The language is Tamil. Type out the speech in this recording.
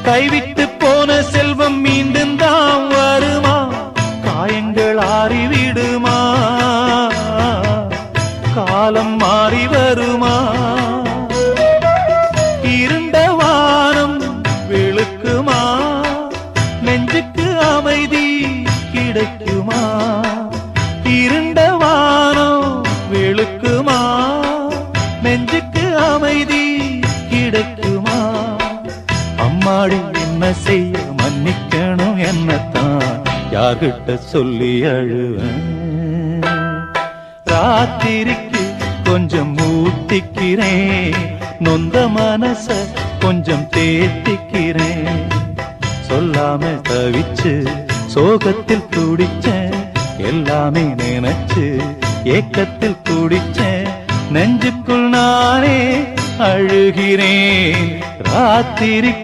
கைவிட்டு போன செல்வம் மீண்டும் தான் வருமா? காயங்கள் ஆறிவிடுமா? காலம் மாறி வருமா? இருண்ட வானம் வெளுக்குமா? நெஞ்சுக்கு அமைதி கிடைக்குமா? இருண்ட வானம் வெளுக்குமா? நெஞ்சுக்கு அமைதி கிடைக்குமா? அம்மாடி என்ன செய்ய மன்னிக்கணும், என்னத்தான் யார்கிட்ட சொல்லி அழுவேன்? ராத்திரிக்கு கொஞ்சம் ஊத்திக்கிறேன், நொந்த மனச கொஞ்சம் தேத்திக்கிறேன். சொல்லாம தவிச்சு சோகத்தில் துடிச்சேன், எல்லாமே நினைச்சு ஏக்கத்தில் துடிச்சேன். நெஞ்சுக்குள் நானே அழுகிறேன். ராத்திரி